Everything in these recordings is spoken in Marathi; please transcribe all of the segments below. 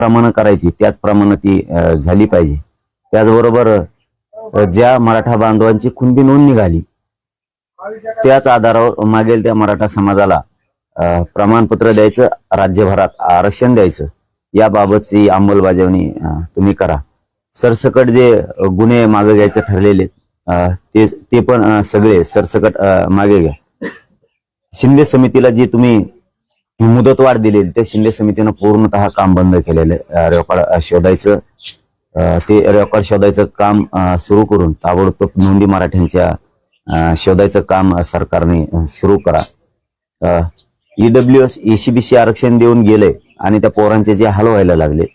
प्रमाणे करायची त्याचप्रमाणे ती झाली पाहिजे। त्याचबरोबर ज्या मराठा बांधवांची कुणबी नोंद निघाली त्याच आधारावर मागेल त्या मराठा समाजाला प्रमाणपत्र द्यायचं, राज्यभरात आरक्षण द्यायचं, याबाबतची अंमलबजावणी तुम्ही करा। सरसकट जे गुन्हे मागे घ्यायचे ठरलेले ते पण सगळे सरसकट मागे घ्या। शिंदे समितीला जी तुम्ही मुदतवाढ दिलेली ते शिंदे समितीनं पूर्णतः काम बंद केलेलं आहे। रेकॉर्ड शोधायचं, ते रेकॉर्ड शोधायचं काम सुरू करून ताबडतोब नोंदी मराठ्यांच्या शोधायचं काम सरकारने सुरू करा। ईडब्ल्यूएस ECBC आरक्षण देऊन गेले आणि त्या पोरांचे जे हाल व्हायला लागले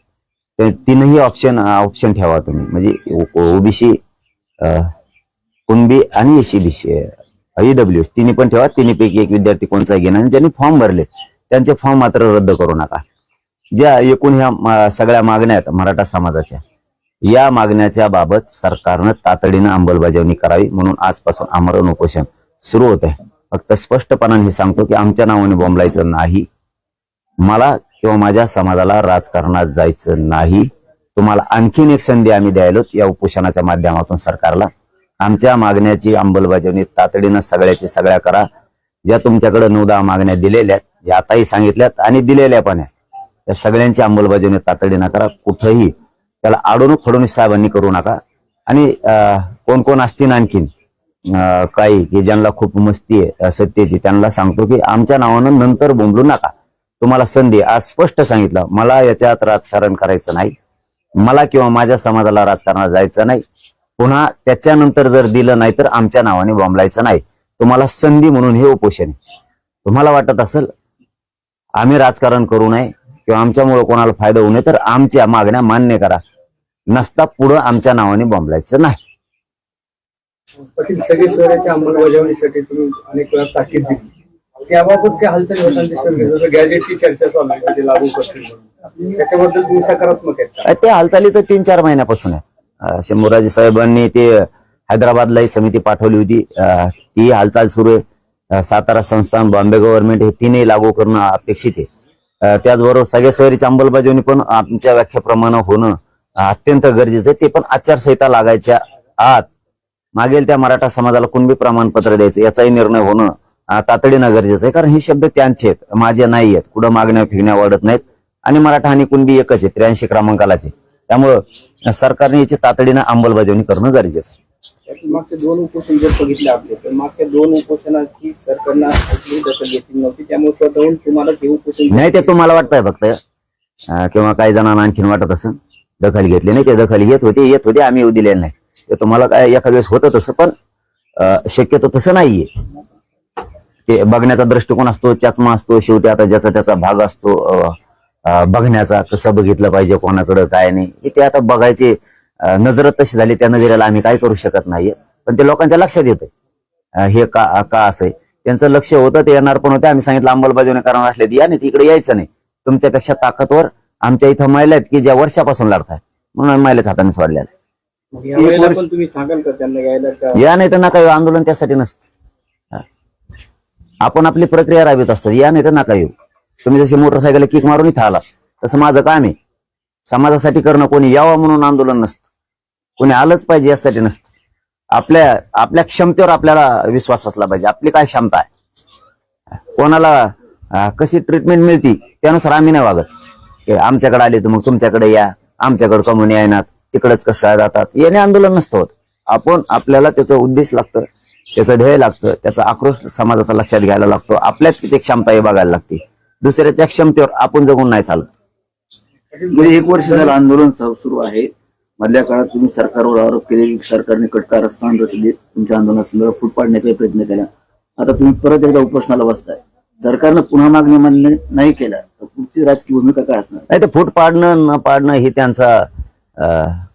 ते तीनही ऑप्शन ठेवा तुम्ही, म्हणजे ओबीसी, कुणबी आणि ECBC ईडब्ल्यूएस तिन्ही पण ठेवा। तिन्हीपैकी एक विद्यार्थी कोणता घेणार आणि ज्यांनी फॉर्म भरले त्यांचे फॉर्म मात्र रद्द करू नका। ज्या एकूण ह्या सगळ्या मागण्या आहेत मराठा समाजाच्या, या मागण्याच्या बाबत सरकारनं तातडीनं अंमलबजावणी करावी, म्हणून आजपासून आमरण उपोषण सुरू होत आहे। फक्त स्पष्टपणाने हे सांगतो की आमच्या नावाने बोंबलायचं नाही, मला किंवा माझ्या समाजाला राजकारणात जायचं नाही। तुम्हाला आणखीन एक संधी आम्ही द्यायलो या उपोषणाच्या माध्यमातून सरकारला। आमच्या मागण्याची अंमलबजावणी तातडीनं सगळ्याची सगळ्या करा। ज्या तुमच्याकडे 9-10 मागण्या दिलेल्या आहेत, या आताही सांगितल्यात आणि दिलेल्या पण आहेत, त्या सगळ्यांची अंमलबजावणी तातडीनं करा। कुठेही त्याला अडवणूक फडवणूक साहेबांनी करू नका। आणि कोण कोण असतील आणखीन काही की ज्यांना खूप मस्ती आहे सत्तेची, त्यांना सांगतो की आमच्या नावानं नंतर बोंबलू नका। तुम्हाला संधी आज स्पष्ट सांगितलं, मला याच्यात राजकारण करायचं नाही, मला किंवा माझ्या समाजाला राजकारणात जायचं नाही। पुन्हा त्याच्यानंतर जर दिलं नाही तर आमच्या नावाने बोंबलायचं नाही। तुम्हाला संधी म्हणून हे उपोषण आहे। तुम्हाला वाटत असेल आम्ही राजकारण करू नये किंवा आमच्यामुळे कोणाला फायदा होऊ नये तर आमच्या मागण्या मान्य करा, नसता पुढं आमच्या नावाने बोंबलायचं नाही। पाटील, सगळे शहराच्या अंमलबजावणीसाठी तुम्ही अनेक वेळा ताकीद दिली, त्याबाबत काय हालचाली होताना दिसत नाही? जसं गॅजेटची चर्चा चालू आहे ते लागू करतील, त्याच्याबद्दल तुम्ही सकारात्मक आहेत? ते हालचाली तर 3-4 महिन्यापासून आहे। शंभूराजे साहेबांनी ते हैदराबादला ही समिती पाठवली होती, ती हालचाल सुरू आहे। सातारा संस्थान, बॉम्बे गव्हर्नमेंट हे तीनही लागू करणं अपेक्षित आहे। त्याचबरोबर सगळ्या शहरीची अंमलबजावणी पण आमच्या व्याख्येप्रमाणे होणं अत्यंत गरजेचं आहे। ते पण आचारसंहिता लागायच्या आत मागेल त्या मराठा समाजाला कुणबी प्रमाणपत्र द्यायचं याचाही निर्णय होणं तातडीनं गरजेचं आहे। कारण हे शब्द त्यांचे आहेत, माझे नाही आहेत। कुठं मागण्या फिरण्या वाढत नाहीत आणि मराठा आणि कुणबी एकच आहे, 83 क्रमांकालाचे। त्यामुळं सरकारने याची तातडीनं अंमलबजावणी करणं गरजेचं आहे। मागचे 2 उपोषण जर बघितले आपले, तर मागच्या 2 उपोषणाची सरकारनं दखल घेतली नव्हती, त्यामुळे स्वतःहून तुम्हाला हे उपोषण नाही, ते तुम्हाला वाटतंय फक्त, किंवा काही जणांना आणखीन वाटत असेल दखल घेतली नाही, ते दखल येत होते, आम्ही येऊ दिलेलं नाही। ते तुम्हाला काय एखाद्या वेळेस होतं तसं, पण शक्यतो तसं नाहीये। ते बघण्याचा दृष्टिकोन असतो, चष्मा असतो, शेवटी आता ज्याचा त्याचा भाग असतो बघण्याचा, कसं बघितलं पाहिजे, कोणाकडे काय नाही, ते आता बघायचे नजर तशी झाली, त्या नजरेला आम्ही काय करू शकत नाहीये। पण ते लोकांच्या लक्षात येतंय हे का असं आहे, त्यांचं लक्ष होतं, ते येणार पण होते। आम्ही सांगितलं अंमलबजावणी करणार असले या नाही, तिकडे यायचं नाही, तुमच्यापेक्षा ताकदवर आमच्या इथं महिला आहेत की ज्या वर्षापासून लढतायत, म्हणून आम्ही महिलाच हाताने सोडलेल्या। पण तुम्ही सांगाल का त्यांना यायला का? या नाही तर नका येऊ, आंदोलन त्यासाठी नसतं। आपण आपली प्रक्रिया राबवत असतो, या नाही तर नका येऊ। तुम्ही जशी मोटरसायकल किक मारून इथं आला तसं माझं काम आहे समाजासाठी करणं। कोणी यावं म्हणून आंदोलन नसतं, कोणी आलंच पाहिजे यासाठी नसतं। आपल्या क्षमतेवर आपल्याला विश्वास असला पाहिजे, आपली काय क्षमता आहे, कोणाला कशी ट्रीटमेंट मिळती त्यानुसार आम्ही नाही वागत। आमच्याकडे आले तर मग तुमच्याकडे या, आमच्याकडे कमवून येणार, तिकडच कसं काय जातात, याने आंदोलन नसतं होत। आपण आपल्याला त्याचा उद्देश लागतं, त्याचं ध्येय लागतं, त्याचा आक्रोश समाजाचा लक्षात घ्यायला लागतो, आपल्यात किती क्षमता हे बघायला लागते। दुसऱ्याच्या क्षमतेवर आपण जगून नाही चालत। म्हणजे 1 वर्ष झालं आंदोलन सुरू आहे, मधल्या काळात तुम्ही सरकारवर आरोप केले की सरकारने कटकारस्थान रचले, तुमच्या आंदोलनासंदर्भात फूट पाडण्याचा प्रयत्न केला, आता तुम्ही परत एकदा उपोषणाला बसताय, सरकारनं पुन्हा मागणी मान्य नाही केला तर पुढची राजकीय भूमिका काय असणार? नाही, ते फूट पाडणं न पाडणं हे त्यांचा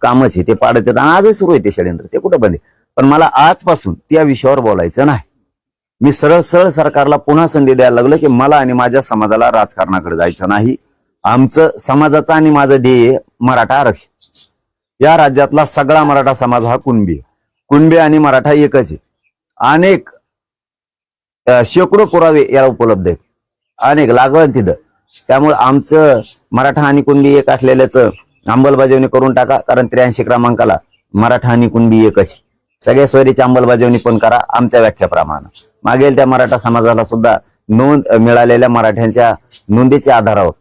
कामच आहे, ते पाडत येतात आणि आजही सुरू आहे ते षडयंत्र, ते कुठं बंद आहे। पण मला आजपासून त्या विषयावर बोलायचं नाही। मी सरळ सरकारला पुन्हा संधी द्यायला लागलो की मला आणि माझ्या समाजाला राजकारणाकडे जायचं नाही। आमचं समाजाचं आणि माझं ध्येय मराठा आरक्षण। या राज्यातला सगळा मराठा समाज हा कुणबी आणि मराठा एकच आहे। अनेक शेकडो पुरावे याला उपलब्ध आहेत, अनेक लागवण तिथं त्यामुळे आमचं मराठा आणि कुणबी एक असलेल्याच अंमलबजावणी करून टाका, कारण 83 क्रमांकाला मराठा आणि कुणबी एकच. सगळ्या सोयरीची अंमलबजावणी पण करा आमच्या व्याख्याप्रमाणे. मागेल त्या मराठा समाजाला सुद्धा नोंद मिळालेल्या मराठ्यांच्या नोंदीच्या आधारावर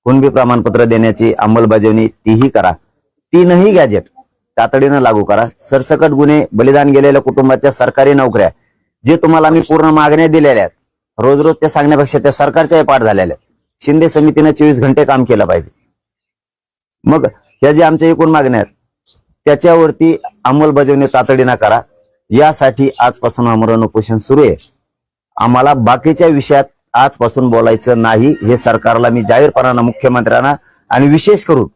कुणबी प्रमाणपत्र देण्याची अंमलबजावणी तीही करा. 3ही गॅजेट तातडीनं लागू करा. सरसकट गुन्हे, बलिदान गेलेल्या कुटुंबाच्या सरकारी नोकऱ्या, जे तुम्हाला आम्ही पूर्ण मागण्या दिलेल्या आहेत, रोज रोज ते सांगण्यापेक्षा त्या सरकारच्याही पाठ झालेल्या आहेत. शिंदे समितीनं 24 घंटे काम केलं पाहिजे. मग ह्या जे आमच्या एकूण मागण्या आहेत त्याच्यावरती अंमलबजावणी तातडीनं करा. यासाठी आजपासून आमरण उपोषण सुरू आहे. आम्हाला बाकीच्या विषयात आजपासून बोलायचं नाही, हे सरकारला मी जाहीरपणानं, मुख्यमंत्र्यांना आणि विशेष करून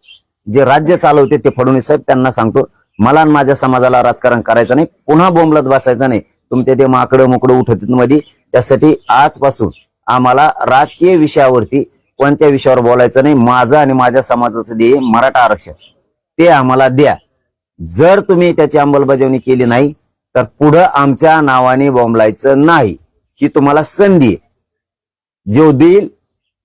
जे राज्य चालवते ते फडणवीस साहेब त्यांना सांगतो, मला आणि माझ्या समाजाला राजकारण करायचं नाही, पुन्हा बोंबलत बसायचं नाही. तुमचे ते माकडं मोकडं उठत मध्ये, त्यासाठी आजपासून आम्हाला राजकीय विषयावरती कोणत्या विषयावर बोलायचं नाही. माझं आणि माझ्या समाजाचं ध्येय मराठा आरक्षण, ते आम्हाला द्या. जर तुम्ही त्याची अंमलबजावणी केली नाही तर पुढं आमच्या नावाने बोंबलायचं नाही, ही तुम्हाला संधी आहे. जो देईल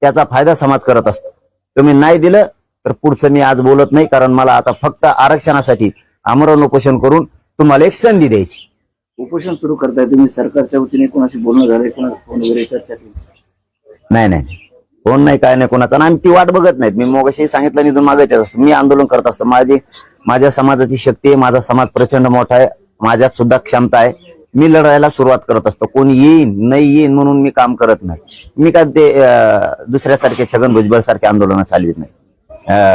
त्याचा फायदा समाज करत असतो. तुम्ही नाही दिलं तर पुढचं मी आज बोलत नाही, कारण मला आता फक्त आरक्षणासाठी आमरण उपोषण करून तुम्हाला एक संधी द्यायची. उपोषण सुरू करताय तुम्ही, सरकारच्या वतीने कोणाशी बोलणं झालंय, कोणाशी फोन वगैरे चर्चा केली? नाही, कोण नाही, काय नाही कोणाचा. आणि आम्ही ती वाट बघत नाहीत. मी मगाशी सांगितलं, निधून मागत असतो. मी आंदोलन करत असतो. माझ्या समाजाची शक्ती आहे, माझा समाज प्रचंड मोठा आहे, माझ्यात सुद्धा क्षमता आहे. मी लढायला सुरुवात करत असतो. कोण येईन नाही येईन म्हणून मी काम करत नाही. मी काय ते दुसऱ्यासारखे छगन भुजबळ सारखे आंदोलन चालवित नाही,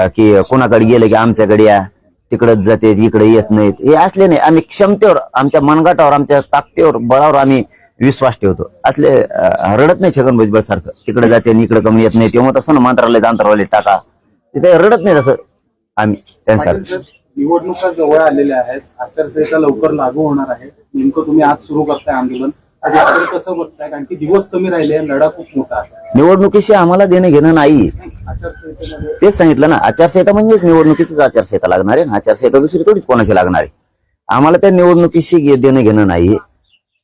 की कोणाकडे गेले की आमच्याकडे या, तिकडेच जाते, इकडे येत नाहीत. हे असले नाही. आम्ही क्षमतेवर, आमच्या मनगटावर, आमच्या ताकदीवर, बळावर आम्ही विश्वास ठेवतो. असले रडत नाही छगन भुजबळ सारखं, तिकडे जाते आणि इकडे कमी येत नाही. तेव्हा तसं ना मंत्रालयात अंतरावले टाका, तिथे रडत नाही तसं आम्ही त्यांच्यासारखं. निवडणुका जवळ आलेल्या आहेत, आचारसंहिता लवकर लागू होणार आहे. नेमकं तुम्ही आज सुरू करताय आंदोलन, याकडे कसं बघताय? कारण की दिवस कमी राहिले, लढा खूप मोठा आहे. निवडणुकीशी आम्हाला देणं घेणं नाही, आचारसंहितेमध्ये तेच सांगितलं ना. आचारसंहिता म्हणजेच निवडणुकीचीच आचारसंहिता लागणार आहे. आचारसंहिता दुसरी थोडीच कोणाची लागणार आहे. आम्हाला त्या निवडणुकीशी देणं घेणं नाही,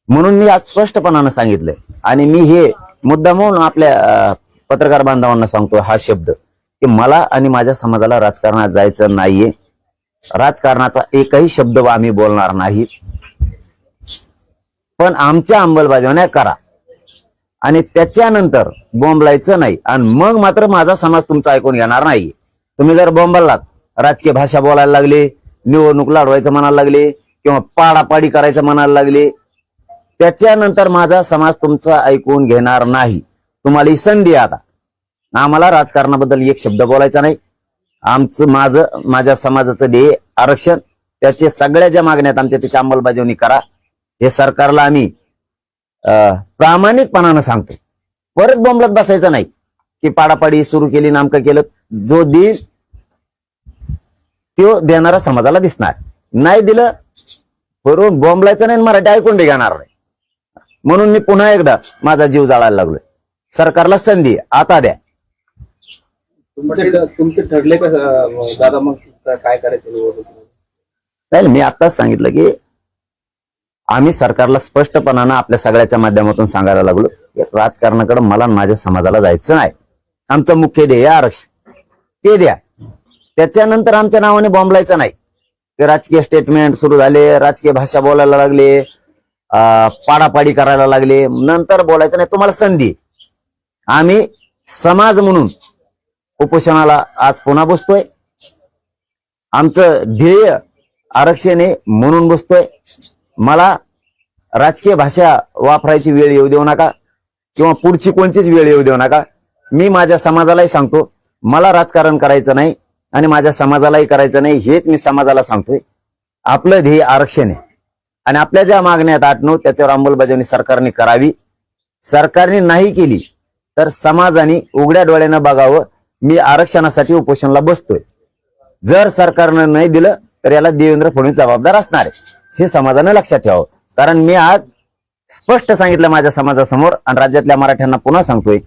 म्हणून मी आज स्पष्टपणानं सांगितलंय. आणि मी हे मुद्दा म्हणून आपल्या पत्रकार बांधवांना सांगतो हा शब्द, की मला आणि माझ्या समाजाला राजकारणात जायचं नाहीये. राजकारणाचा एकही शब्द आम्ही बोलणार नाही, पण आमच्या अंमलबजावण्या करा आणि त्याच्यानंतर बोंबलायचं नाही. आणि मग मात्र माझा समाज तुमचा ऐकून घेणार नाही. तुम्ही जर बोंबलात, राजकीय भाषा बोलायला लागले, निवडणूक लढवायचं म्हणायला लागले, किंवा पाडापाडी करायचं म्हणायला लागले, त्याच्यानंतर माझा समाज तुमचा ऐकून घेणार नाही. तुम्हाला ही संधी आहे आता. आम्हाला राजकारणाबद्दल एक शब्द बोलायचा नाही. माझ्या समाजाचं ध्येय आरक्षण, त्याचे सगळ्या ज्या मागण्यात आमच्या त्याची अंमलबजावणी करा. हे सरकारला आम्ही प्रामाणिकपणानं सांगतो. परत बोंबलत बसायचं नाही की पाडापाडी सुरू केली, नामकं केलं. जो देईल तो देणारा समाजाला दिसणार. नाही दिलं बरोबर बोंबलायचं नाही, मराठी ऐकून बी घेणार नाही. म्हणून मी पुन्हा एकदा माझा जीव जाळायला लागलोय. सरकारला संधी आता द्या. तुमचे ठरले का दादा, मग काय करायचं निवडणुकीमध्ये? नाही, मी आताच सांगितलं की आम्ही सरकारला स्पष्टपणानं आपल्या सगळ्याच्या माध्यमातून सांगायला लागलो, राजकारणाकडे मला आणि माझ्या समाजाला जायचं नाही. आमचं मुख्य ध्येय आरक्षण, ते द्या. त्याच्यानंतर आमच्या नावाने बोंबलायचं नाही. ते राजकीय स्टेटमेंट सुरू झाले, राजकीय भाषा बोलायला लागले, पाडापाडी करायला लागले, नंतर बोलायचं नाही. तुम्हाला संधी. आम्ही समाज म्हणून उपोषणाला आज पुन्हा बसतोय. आमचं ध्येय आरक्षण आहे म्हणून बसतोय. मला राजकीय भाषा वापरायची वेळ येऊ देऊ नका, किंवा पुढची कोणतीच वेळ येऊ देऊ नका. मी माझ्या समाजालाही सांगतो, मला राजकारण करायचं नाही आणि माझ्या समाजालाही करायचं नाही. हेच मी समाजाला सांगतोय. आपलं ध्येय आरक्षण आहे आणि आपल्या ज्या मागण्या आहेत 8-9 त्याच्यावर अंमलबजावणी सरकारने करावी. सरकारने नाही केली तर समाजाने उघड्या डोळ्यानं बघावं, मी आरक्षणासाठी उपोषणाला बसतोय. जर सरकारनं नाही दिलं तर याला देवेंद्र फडणवीस जबाबदार असणार आहे, हे समाजानं लक्षात ठेवावं. कारण मी आज स्पष्ट सांगितलं माझ्या समाजासमोर आणि राज्यातल्या मराठ्यांना पुन्हा सांगतोय,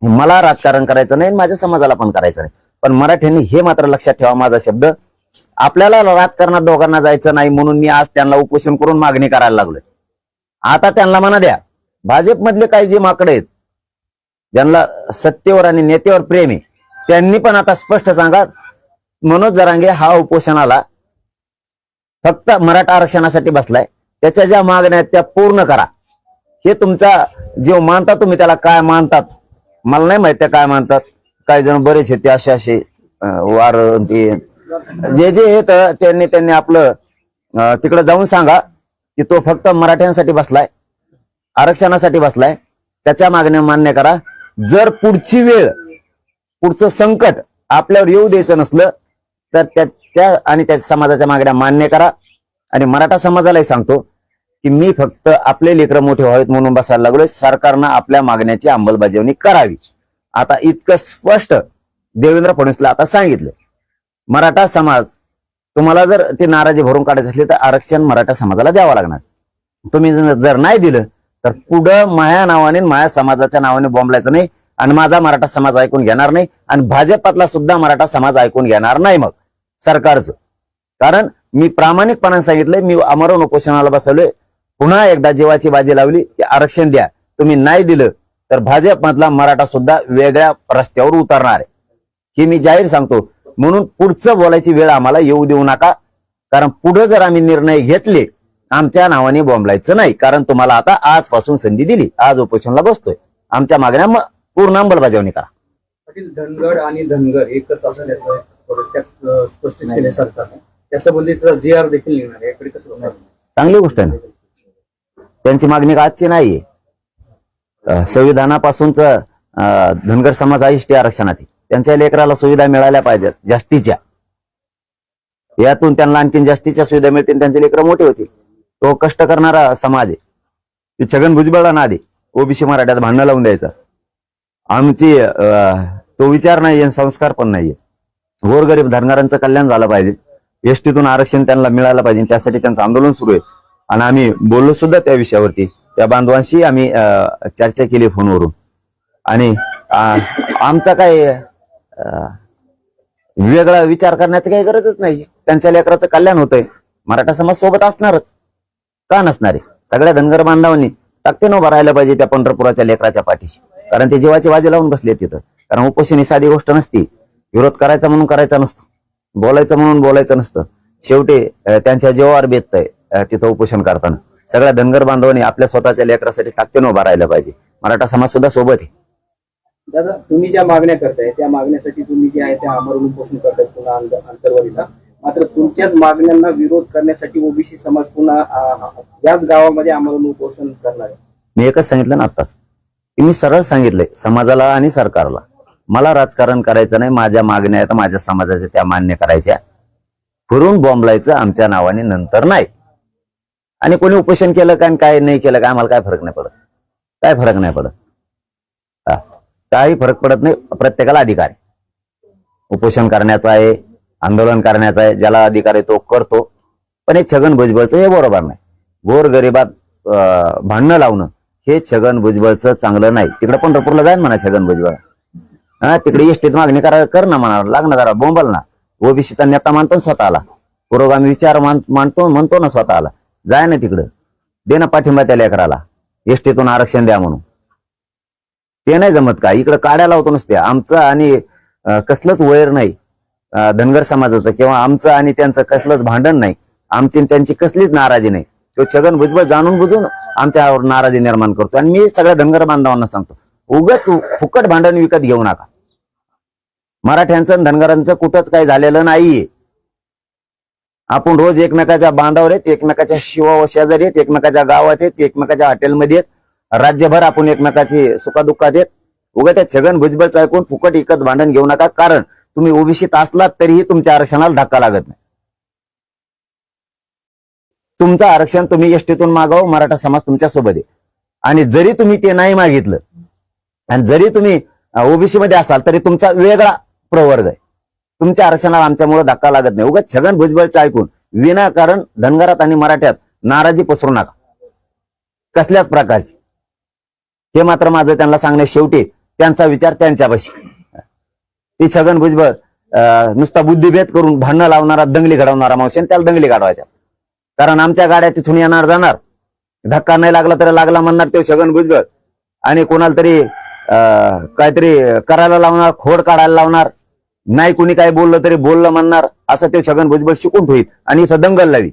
मला राजकारण करायचं नाही, माझ्या समाजाला पण करायचं नाही. पण मराठ्यांनी हे मात्र लक्षात ठेवा, माझा शब्द, आपल्याला राजकारणात दोघांना जायचं नाही म्हणून मी आज त्यांना उपोषण करून मागणी करायला लागलोय. आता त्यांना म्हणा द्या, भाजपमधले काही जे माकडे आहेत, ज्यांना सत्तेवर आणि नेत्यावर प्रेम आहे त्यांनी पण आता स्पष्ट सांगा, मनोज जरांगे हा उपोषणाला फक्त मराठा आरक्षणासाठी बसलाय, त्याच्या ज्या मागण्या आहेत त्या पूर्ण करा. हे तुमचा जे मानता तुम्ही त्याला काय मानतात मला नाही माहिती काय मानतात. काही जण बरेच होते असे वार ते जे आहेत त्यांनी आपलं तिकडे जाऊन सांगा की तो फक्त मराठ्यांसाठी बसलाय, आरक्षणासाठी बसलाय, त्याच्या मागण्या मान्य करा. जर पुढची वेळ पुढचं संकट आपल्यावर येऊ द्यायचं नसलं तर त्याच्या आणि त्या समाजाच्या मागण्या मान्य करा. आणि मराठा समाजालाही सांगतो की मी फक्त आपले लेकरं मोठे व्हावेत म्हणून बसायला लागलोय, सरकारनं आपल्या मागण्याची अंमलबजावणी करावी. आता इतकं स्पष्ट देवेंद्र फडणवीसला आता सांगितलं. मराठा समाज तुम्हाला जर ते नाराजी भरून काढायची असली तर आरक्षण मराठा समाजाला द्यावं लागणार. तुम्ही जर नाही दिलं तर पुढं माया नावाने माया समाजाच्या नावाने बोंबलायचं नाही आणि माझा मराठा समाज ऐकून घेणार नाही आणि भाजपातला सुद्धा मराठा समाज ऐकून घेणार नाही मग सरकारचं. कारण मी प्रामाणिकपणाने सांगितलंय, मी आमरण उपोषणाला बसवलोय, पुन्हा एकदा जीवाची बाजी लावली की आरक्षण द्या. तुम्ही नाही दिलं तर भाजपमधला मराठा सुद्धा वेगळ्या रस्त्यावर उतरणार आहे हे मी जाहीर सांगतो. म्हणून पुढचं बोलायची वेळ आम्हाला येऊ देऊ नका, कारण पुढे जर आम्ही निर्णय घेतले आमच्या नावाने बोंबलायचं नाही. कारण तुम्हाला आता आजपासून संधी दिली, आज उपोषणाला बसतोय, आमच्या मागण्या पूर्ण अंमलबजावणी करा. पाटील, धनगड आणि धनगर एकच असं याचं थोडक्यात स्पष्ट केले सरकारने, त्या संबंधीचा GR देखील निघणार आहे, याकडे कसं बघणार? चांगली गोष्ट आहे ना. त्यांची मागणी आजची नाहीये. संविधानापासूनच धनगर समाज एसटी आरक्षणात आहे. त्यांच्या लेकराला सुविधा मिळाल्या पाहिजेत जास्तीच्या, यातून त्यांना आणखीन जास्तीच्या सुविधा मिळतील, त्यांचे लेकरं मोठे होतील. तो कष्ट करणारा समाज आहे. ते छगन भुजबळला ना दे ओबीसी मराठ्यात भांडणं लावून द्यायचं. आमची तो विचार नाहीये, संस्कार पण नाहीये. गोरगरीब धनगरांचं कल्याण झालं पाहिजे, एसटीतून आरक्षण त्यांना मिळालं पाहिजे, त्यासाठी त्यांचं आंदोलन सुरू आहे. आणि आम्ही बोललो सुद्धा त्या विषयावरती, त्या बांधवांशी आम्ही चर्चा केली फोनवरून. आणि आमचा काय वेगळा विचार करण्याची काही गरजच नाही. त्यांच्या लेकराचं कल्याण होतंय, मराठा समाज सोबत असणारच, का नसणार आहे. सगळ्या धनगर बांधवांनी ताकदीनं उभं राहायला पाहिजे त्या पंढरपुराच्या लेकराच्या पाठीशी, कारण ते जीवाची बाजी लावून बसले तिथं. कारण उपोषण ही साधी गोष्ट नसती, विरोध करायचा म्हणून करायचा नसतो, बोलायचं म्हणून बोलायचं नसतं. शेवटी त्यांच्या जीवावर बेततंय तिथं उपोषण करताना. सगळ्या धनगर बांधवांनी आपल्या स्वतःच्या लेकरासाठी ताकदीनं उभा राहायला पाहिजे. मराठा समाज सुद्धा सोबत आहे. दादा, तुम्ही ज्या मागण्या करताय त्या मागण्यासाठी तुम्ही जे आहे त्या आमरण उपोषण करताय पुन्हा आंतरवालीला, मात्र तुमच्याच मागण्यांना विरोध करण्यासाठी ओबीसी समाज पुन्हा याच गावामध्ये आमरण उपोषण करणार आहे. मी एकच सांगितलं ना आत्ताच, की मी सरळ सांगितलंय समाजाला आणि सरकारला, मला राजकारण करायचं नाही, माझ्या मागण्या आहेत माझ्या समाजाच्या त्या मान्य करायच्या, फिरून बॉम्बलायचं आमच्या नावाने नंतर नाही. आणि कोणी उपोषण केलं काय काय नाही केलं काय आम्हाला काय फरक नाही पडत, काय फरक नाही पडत, काही फरक पडत नाही. प्रत्येकाला अधिकार आहे उपोषण करण्याचा आहे, आंदोलन करण्याचा आहे, ज्याला अधिकार आहे तो करतो. पण हे छगन भुजबळचं हे बरोबर नाही. गोरगरिबात भांडणं लावणं हे छगन भुजबळचं चांगलं नाही. तिकडे पंढरपूरला जाईन म्हणा छगन भुजबळ, तिकडे एसटीत मागणी कर ना म्हणा, लागणार जरा बोंबल ना. ओबीसीचा नेता मानतो स्वतःला, पुरोगामी विचार म्हणतो ना स्वतःला, जाय ना तिकडं, दे ना पाठिंबा त्या लेकराला, एसटीतून आरक्षण द्या म्हणून. ते नाही जमत का? इकडे काड्या लावतो नसते. आमचं आणि कसलंच वैर नाही धनगर समाजाचं, किंवा आमचं आणि त्यांचं कसलंच भांडण नाही, आमची त्यांची कसलीच नाराजी नाही. तो छगन भुजबळ जाणून बुजून आमच्यावर नाराजी निर्माण करतो. आणि मी सगळ्या धनगर बांधवांना सांगतो, उगाच फुकट भांडण विकत घेऊ नका. मराठ्यांचं धनगरांचं कुठंच काही झालेलं नाहीये. आपण रोज एकमेकाच्या बांधावर आहेत, एकमेकाच्या शिवा शेजारी आहेत, एकमेकाच्या गावात आहेत, एकमेकाच्या हॉटेलमध्ये आहेत, राज्यभर आपण एकमेकाची सुखादुःखात आहेत. उगा त्या छगन भुजबळचं ऐकून फुकट विकत भांडण घेऊ नका. कारण तुम्ही ओबीसीत असलात तरीही तुमच्या आरक्षणाला धक्का लागत नाही. तुमचं आरक्षण तुम्ही एसटीतून मागावं, मराठा समाज तुमच्या सोबत आहे. आणि जरी तुम्ही ते नाही मागितलं आणि जरी तुम्ही ओबीसी मध्ये असाल तरी तुमचा वेगळा प्रवर्ग आहे, तुमच्या आरक्षणाला आमच्यामुळे धक्का लागत नाही. उगाच छगन भुजबळचं ऐकून विनाकारण धनगरात आणि मराठ्यात नाराजी पसरू नका कसल्याच प्रकारची. हे मात्र माझं त्यांना सांगणे, शेवटी त्यांचा विचार त्यांच्यापाशी. ती छगन भुजबळ नुसता बुद्धिभेद करून भांडणं लावणारा, दंगली घडवणारा मावशी, त्याला दंगली घडवायच्या. कारण आमच्या गाड्या तिथून येणार जाणार, धक्का नाही लागला तरी लागला म्हणणार तो छगन भुजबळ. आणि कोणाला तरी काहीतरी करायला लावणार, खोड काढायला लावणार, नाही कुणी काय बोललं तरी बोललं म्हणणार, असं ते छगन भुजबळ शिकून ठेवील आणि इथं दंगल लावी.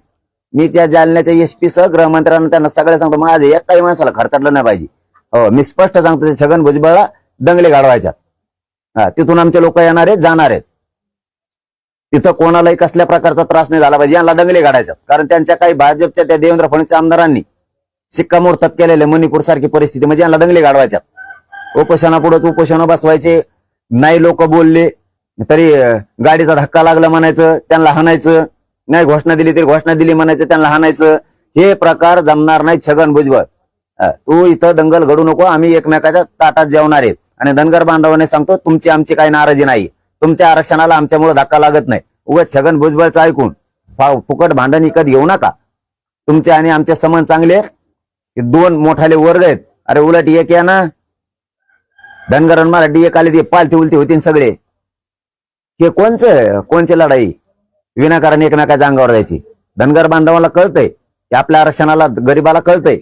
मी त्या जालन्याच्या एसपी सह गृहमंत्र्यांना त्यांना सगळ्या सांगतो, माझे एक काही माणसाला खर्चाटलं नाही पाहिजे. हो, मी स्पष्ट सांगतो, ते छगन भुजबळला दंगले गाडवायच्या. तिथून आमचे लोक येणार आहेत, जाणार आहेत. तिथं कोणालाही कसल्या प्रकारचा त्रास नाही झाला पाहिजे, यांना दंगले काढायचा. कारण त्यांच्या काही भाजपच्या त्या देवेंद्र फडणवीस आमदारांनी शिक्कामोर्तब केलेले मणिपूर सारखी परिस्थिती म्हणजे यांना दंगले काढवायच्या. उपोषणापुढेच उपोषण बसवायचे, नाही लोक बोलले तरी गाडीचा धक्का लागला म्हणायचं, त्यांना हाणायचं, नाही घोषणा दिली तरी घोषणा दिली म्हणायचं, त्यांना हाणायचं. हे प्रकार जमणार नाही छगन भुजबळ. तू इथं दंगल घडू नको, आम्ही एकमेकाच्या ताटात जेवणार आहेत. आणि धनगर बांधवाने सांगतो, तुमची आमची काही नाराजी नाही, तुमच्या आरक्षणाला आमच्यामुळे धक्का लागत नाही. उगाच छगन भुजबळचं ऐकून फुकट भांडण विकत घेऊ नका. तुमचे आणि आमचे संबंध चांगले आहेत. हे दोन मोठाले वर्ग आहेत. अरे उलट एक या ना, धनगर आणि मराठी एक आले, ते पालती उलती होती सगळे. हे कोणची लढाई विनाकारण एकमेकाच्या अंगावर जायची. धनगर बांधवाला कळतंय की आपल्या आरक्षणाला, गरीबाला कळतंय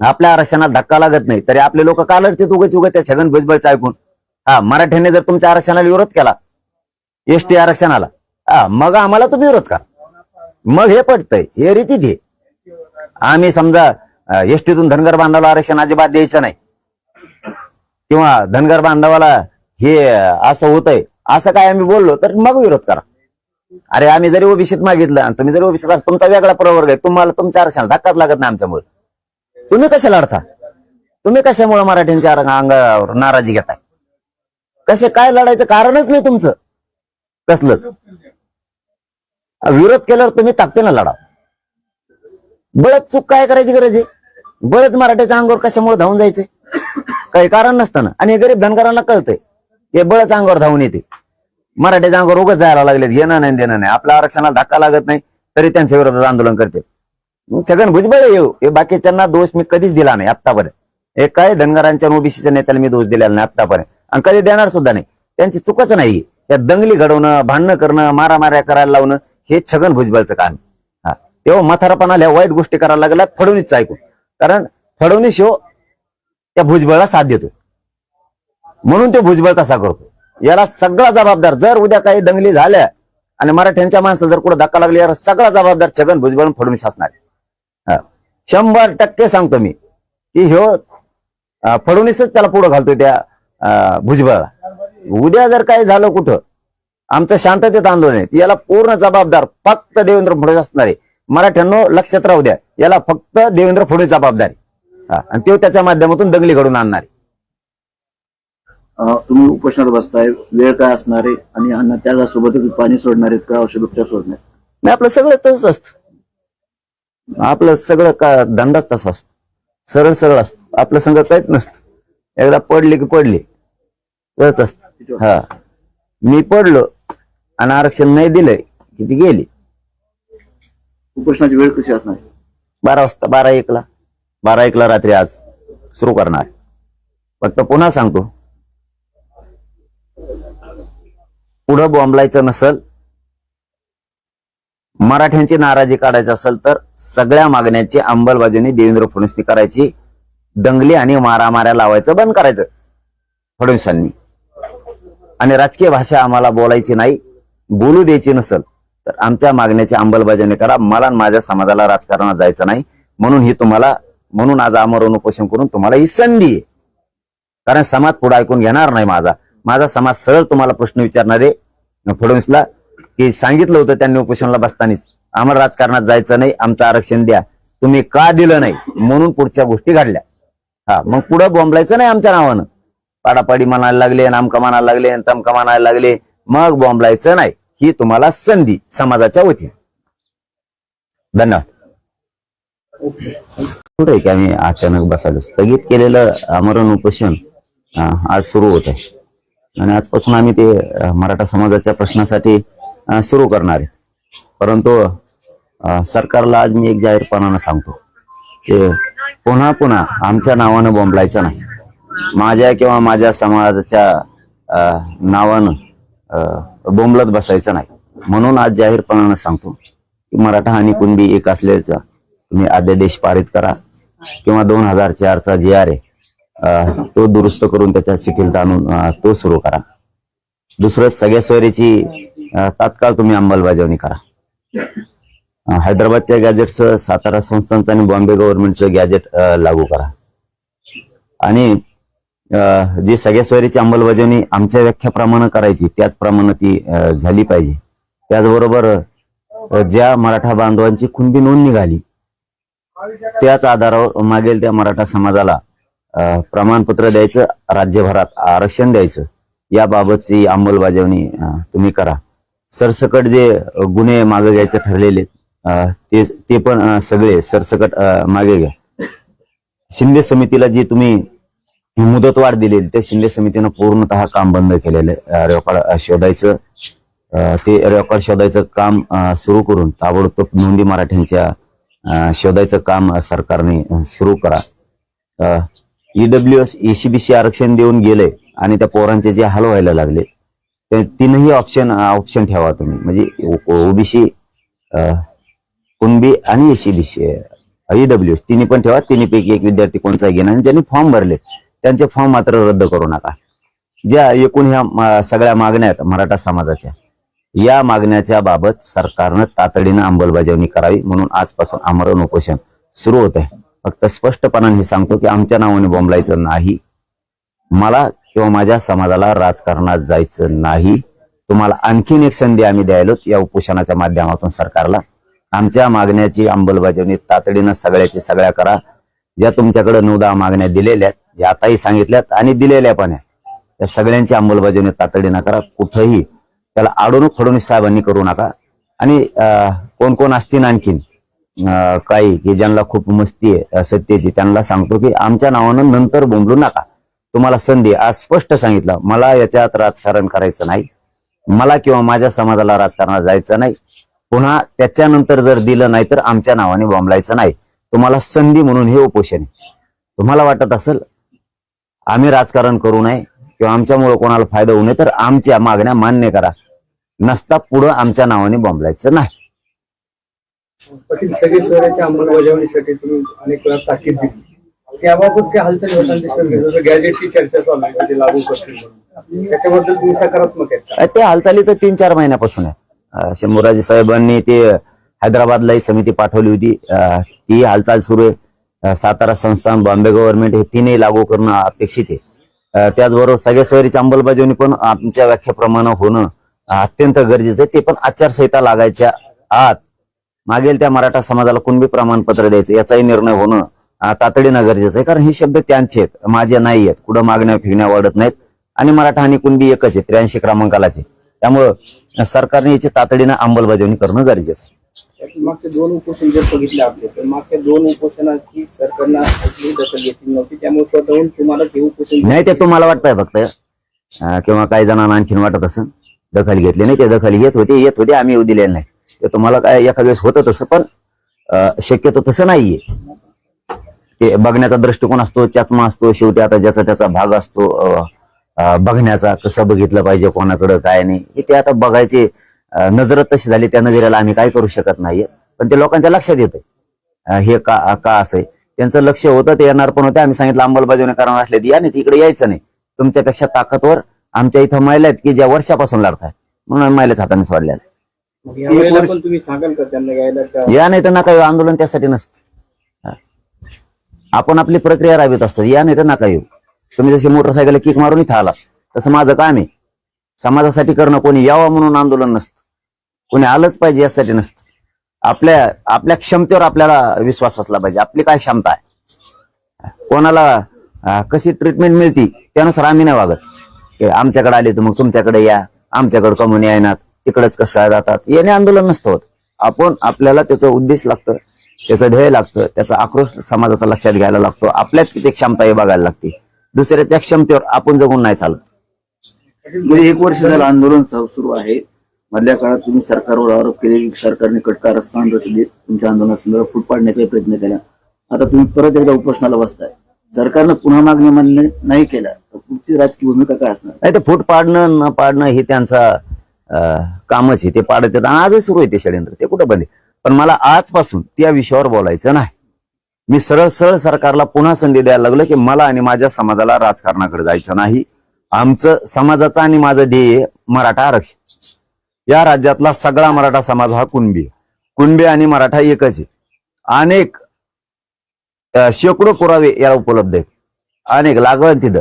आपल्या आरक्षणाला धक्का लागत नाही, तरी आपले लोक का लढते उगाच त्या छगन भुजबळचं ऐकून. मराठ्याने जर तुमच्या आरक्षणाला विरोध केला, एसटी आरक्षणाला, मग आम्हाला तुम्ही विरोध करा, मग हे पटतंय, हे रीतीत हे. आम्ही समजा एसटीतून धनगर बांधवाला आरक्षण अजिबात द्यायचं नाही, किंवा धनगर बांधवाला हे असं होतंय असं काय आम्ही बोललो तर मग विरोध करा. अरे आम्ही जरी ओबीसीत मागितलं आणि तुम्ही जरी ओबीसीत, तुमचा वेगळा प्रवर्ग आहे, तुम्हाला तुमच्या आरक्षणाला धक्काच लागत नाही आमच्यामुळे. तुम्ही कसे लढता? तुम्ही कशामुळे मराठ्यांच्या अंगावर नाराजी घेताय? कसे काय लढायचं कारणच नाही तुमचं कसलंच. विरोध केल्यावर तुम्ही ताकदीनं लढा. बळच चूक काय करायची गरज आहे? बळच मराठ्याच्या अंगावर कशामुळे धावून जायचे? काही कारण नसताना. आणि हे गरीब धनगरांना कळतंय, हे बळच अंगावर धावून येते. मराठ्याच्या अंगावर उगाच जायला लागलेत, घेणं नाही देणं नाही, आपल्या आरक्षणाला धक्का लागत नाही तरी त्यांच्या विरोधात आंदोलन करते. छगन भुजबळ येऊ, हे बाकीच्यांना दोष मी कधीच दिला नाही आतापर्यंत. हे काय धनगरांच्या ओबीसीच्या नेत्याला मी दोष दिलेला नाही आतापर्यंत, आणि कधी देणार सुद्धा नाही. त्यांची चुकच नाही. या दंगली घडवणं, भांडणं करणं, मारामाऱ्या करायला लावणं हे छगन भुजबळचं काम. तेव्हा म्हातारापणाला वाईट गोष्टी करायला लागल्या फडणवीसचं ऐकून. कारण फडणवीस हो त्या भुजबळला साथ देतो, म्हणून तो भुजबळ तसा करतो. याला सगळा जबाबदार, जर उद्या काही दंगली झाल्या आणि मराठ्यांच्या माणसं जर कुठे धक्का लागले, याला सगळा जबाबदार छगन भुजबळ फडणवीस असणार. 100% सांगतो मी की ह्यो फडणवीसच त्याला पुढे घालतोय त्या भुजबळला. उद्या जर काही झालं कुठं, आमचं शांततेत आंदोलन आहे, याला पूर्ण जबाबदार फक्त देवेंद्र फडणवीस असणार आहे. मराठ्यांनो लक्षात राहू द्या, याला फक्त देवेंद्र फडणवीस जबाबदार आहे, आणि तो त्याच्या माध्यमातून दंगली घडून आणणार आहे. तुम्ही उपोषणाला बसताय, वेळ काय असणार आहे, आणि अन्न त्याच्यासोबतच पाणी सोडणार आहेत का, औषध उपचार सोडणार? नाही, आपलं सगळं तसंच असतं. आपलं सगळं का धंदाच तसा असतो, सरळ सरळ असतो. आपलं संघ काहीच नसतं. एकदा पडले की पडले तसंच असतं. मी पडलो आणि आरक्षण नाही दिलंय की ती गेली. उपोषणाची वेळ कशी असणार? 12 वाजता, 12-1ला रात्री आज सुरू करणार. फक्त पुन्हा सांगतो, पुढं बॉम्बलायचं नसल, मराठ्यांची नाराजी काढायची असेल तर सगळ्या मागण्यांची अंमलबजावणी देवेंद्र फडणवीस करायची. दंगली आणि मारामाऱ्या लावायचं बंद करायचं फडणवीसांनी. आणि राजकीय भाषा आम्हाला बोलायची नाही, बोलू द्यायची नसेल तर आमच्या मागण्याची अंमलबजावणी करा. मला आणि माझ्या समाजाला राजकारणात जायचं नाही, म्हणून आज आमरण उपोषण करून तुम्हाला ही संधी आहे. कारण समाज पुढे ऐकून घेणार नाही. माझा समाज सरळ तुम्हाला प्रश्न विचारणार आहे फडणवीसला, की सांगितलं होतं त्यांनी उपोषणाला बसतानाच, आम्हाला राजकारणात जायचं नाही, आमचं आरक्षण द्या, तुम्ही का दिलं नाही, म्हणून पुढच्या गोष्टी घडल्या. मग पुढे बॉम्बलायचं नाही आमच्या नावानं. पाडापाडी म्हणायला लागले, नामका म्हणायला लागले, तमका म्हणायला लागले, मग बॉम्बलायचं नाही. ही तुम्हाला संधी समाजाच्या वतीने. धन्यवाद. कुठे की आम्ही अचानक बसायलो, स्थगित केलेलं आमरण उपोषण आज सुरू होत आहे, आणि आजपासून आम्ही ते मराठा समाजाच्या प्रश्नासाठी सुरू करणार आहे. परंतु सरकारला आज मी एक जाहीरपणानं सांगतो की पुन्हा पुन्हा आमच्या नावानं बॉम्बलायचं नाही, माझ्या किंवा माझ्या समाजाच्या नावानं बोंबलत बसायचं नाही. म्हणून आज जाहीरपणानं सांगतो की मराठा आणि कुणबी एक असल्याचा तुम्ही अध्यादेश पारित करा, किंवा 2004चा GR आहे तो दुरुस्त करून त्याच्या शिथिलता आणून तो सुरू करा. दुसरं, सगळ्या सोयरीची तात्काळ तुम्ही अंमलबजावणी करा. हैदराबादच्या गॅजेटचं, सातारा संस्थांचं आणि बॉम्बे गव्हर्नमेंटचं गॅजेट लागू करा. आणि जी सगळ्या सोयरीची अंमलबजावणी आमच्या व्याख्याप्रमाणे करायची त्याचप्रमाणे ती झाली पाहिजे. त्याचबरोबर ज्या मराठा बांधवांची कुणबी नोंद निघाली त्याच आधारावर मागेल त्या मराठा समाजाला प्रमाणपत्र द्यायचं, राज्यभरात आरक्षण द्यायचं, याबाबतची अंमलबजावणी तुम्ही करा. सरसकट जे गुन्हे मागे घ्यायचे ठरलेले ते पण सगळे सरसकट मागे घ्या. शिंदे समितीला जी तुम्ही मुदतवाढ दिलेली त्या शिंदे समितीनं पूर्णतः काम बंद केलेलं. रेकॉर्ड शोधायचं, ते रेकॉर्ड शोधायचं काम सुरू करून ताबडतोब नोंदी मराठ्यांच्या शोधायचं काम सरकारने सुरू करा. ईडब्ल्यूएस ECBC आरक्षण देऊन गेले आणि त्या पोरांचे जे हाल व्हायला लागले ते तीनही ऑप्शन ठेवा तुम्ही. म्हणजे ओबीसी, कुणबी आणि ECBC EWS तिन्ही पण ठेवा. तिन्हीपैकी एक विद्यार्थी कोणता घेणार. आणि ज्यांनी फॉर्म भरले त्यांचे फॉर्म मात्र रद्द करू नका. ज्या एकूण ह्या सगळ्या मागण्या आहेत मराठा समाजाच्या, या मागण्याच्या बाबत सरकारनं तातडीनं अंमलबजावणी करावी. म्हणून आजपासून आमरण उपोषण सुरू होत आहे. फक्त स्पष्टपणाने हे सांगतो की आमच्या नावाने बोंबलायचं नाही, मला किंवा माझ्या समाजाला राजकारणात जायचं नाही. तुम्हाला आणखीन एक संधी आम्ही द्यायलो या उपोषणाच्या माध्यमातून सरकारला. आमच्या मागण्याची अंमलबजावणी तातडीनं सगळ्याची सगळ्या करा. ज्या तुमच्याकडे 9-10 मागण्या दिलेल्या आहेत, या आताही सांगितल्यात आणि दिलेल्या पण आहेत, त्या सगळ्यांची अंमलबजावणी तातडीनं करा. कुठंही त्याला अडवणूक फडवणूक साहेबांनी करू नका. आणि कोण कोण असतील आणखीन काही की ज्यांना खूप मस्ती आहे सत्तेची, त्यांना सांगतो की आमच्या नावानं नंतर बोंबलू नका. तुम्हाला संधी आज स्पष्ट सांगितलं, मला याच्यात राजकारण करायचं नाही, मला किंवा माझ्या समाजाला राजकारणात जायचं नाही. पुन्हा त्याच्यानंतर जर दिलं नाही तर आमच्या नावाने बोंबलायचं नाही. तुम्हाला संधी म्हणून हे उपोषण आहे. तुम्हाला वाटत असेल आम्ही राजकारण करू नये किंवा आमच्यामुळे कोणाला फायदा होऊ नये तर आमच्या मागण्या मान्य करा. नसता पुढं आमच्या नावाने बोंबलायचं नाही. पाटील, सगळी सोयऱ्याच्या अंमलबजावणीसाठी तुम्ही अनेक वेळा ताकीद दिली. त्याबाबत काय हालचाली होताना दिसत नाही. जसं गॅजेटची चर्चा चालू आहे, म्हणजे लागू करतील म्हणून, त्याच्याबद्दल तुम्ही सकारात्मक आहेत का? ते हालचाली तर 3-4 महिन्यापासून आहे. शंभूराजे साहेबांनी ते हैदराबादलाही समिती पाठवली होती, ती हालचाल सुरू आहे. सातारा संस्थान, बॉम्बे गव्हर्नमेंट हे तीनही लागू करणं अपेक्षित आहे. त्याचबरोबर सगळ्या सोयरीची अंमलबजावणी पण आमच्या व्याख्याप्रमाणे होणं अत्यंत गरजेचं आहे. ते पण आचारसंहिता लागायच्या आत मागेल त्या मराठा समाजाला कुणबी प्रमाणपत्र द्यायचं याचाही निर्णय होणं तातडीनं गरजेचं आहे. कारण हे शब्द त्यांचे आहेत, माझे नाही आहेत. कुठं मागण्या फिरण्या वाढत नाहीत आणि मराठा आणि कुणबी एकच आहे, 83 क्रमांकालाचे. त्यामुळं सरकारने याची तातडीनं अंमलबजावणी करणं गरजेचं आहे. मागचे 2 उपोषण जर बघितले आपले, तर मागच्या 2 उपोषणाची सरकारनं दखल घेतली नव्हती. त्यामुळे स्वतःहून तुम्हाला हे उपोषण नाही, ते तुम्हाला वाटतंय फक्त किंवा काही जणांना आणखीन वाटत असं दखल घेतली नाही. ते दखल येत होते आम्ही येऊ दिलेलं नाही. ते तुम्हाला काय एखाद्या वेळेस होतं तसं, पण शक्यतो तसं नाहीये. ते बघण्याचा दृष्टिकोन असतो, चष्मा असतो. शेवटी आता ज्याचा त्याचा भाग असतो बघण्याचा, कसं बघितलं पाहिजे, कोणाकडं काय नाही, ते आता बघायचे नजर तशी झाली. त्या नजरेला आम्ही काय करू शकत नाहीये. पण ते लोकांच्या लक्षात येतं हे का असं आहे. त्यांचं लक्ष होतं, ते येणार पण होते. आम्ही सांगितलं अंमलबजावणी करणार असले या नाही, तिकडे यायचं नाही. तुमच्यापेक्षा ताकदवर आमच्या इथं महिला आहेत की ज्या वर्षापासून लढतात, म्हणून आम्ही महिलाच हाताने सोडलेल्या. यावेळेला पण तुम्ही सांगाल का त्यांना यायला का? या नाही तर नका येऊ. आंदोलन त्यासाठी नसतं. आपण आपली प्रक्रिया राबवित असतो. या नाही तर नका येऊ. तुम्ही जशी मोटरसायकल किक मारून इथं आला तसं माझं काम आहे समाजासाठी करणं. कोणी यावं म्हणून आंदोलन नसतं, कोणी आलंच पाहिजे यासाठी नसतं. आपल्या क्षमतेवर आपल्याला विश्वास असला पाहिजे. आपली काय क्षमता आहे, कोणाला कशी ट्रीटमेंट मिळती त्यानुसार आम्ही नाही वागत. आमच्याकडे आले तर मग तुमच्याकडे या, आमच्याकडे कमून येणार, तिकडेच कसं काय जातात, याने आंदोलन नसतं होत. आपण आपल्याला त्याचा उद्देश लागतं, त्याचं ध्येय लागतं, त्याचा आक्रोश समाजाचा लक्षात घ्यायला लागतो. आपल्यात किती क्षमता हे बघायला लागते. दुसऱ्याच्या क्षमतेवर आपण जगून नाही चालत. म्हणजे 1 वर्ष झालं आंदोलन सुरू आहे. मधल्या काळात तुम्ही सरकारवर आरोप केले की सरकारने कारस्थान रचले, तुमच्या आंदोलनासंदर्भात फूट पाडण्याचा प्रयत्न केला. आता तुम्ही परत एकदा उपोषणाला बसताय. सरकारनं पुन्हा मागणी मान्य नाही केला तर पुढची राजकीय भूमिका काय असणार? नाही, ते फूट पाडणं न पाडणं हे त्यांचा कामच आहे. ते पाडत येतात आणि आजही सुरू आहे ते षडयंत्र, ते कुठं बंद आहे. पण मला आजपासून त्या विषयावर बोलायचं नाही. मी सरळ सरळ सरकारला पुन्हा संधी द्यायला लागलो की मला आणि माझ्या समाजाला राजकारणाकडे जायचं नाही. आमचं समाजाचं आणि माझं ध्येय मराठा आरक्षण. या राज्यातला सगळा मराठा समाज हा कुणबी आहे. कुणबी आणि मराठा एकच आहे. अनेक शेकडो पुरावे याला उपलब्ध आहेत, अनेक लागवड तिथं.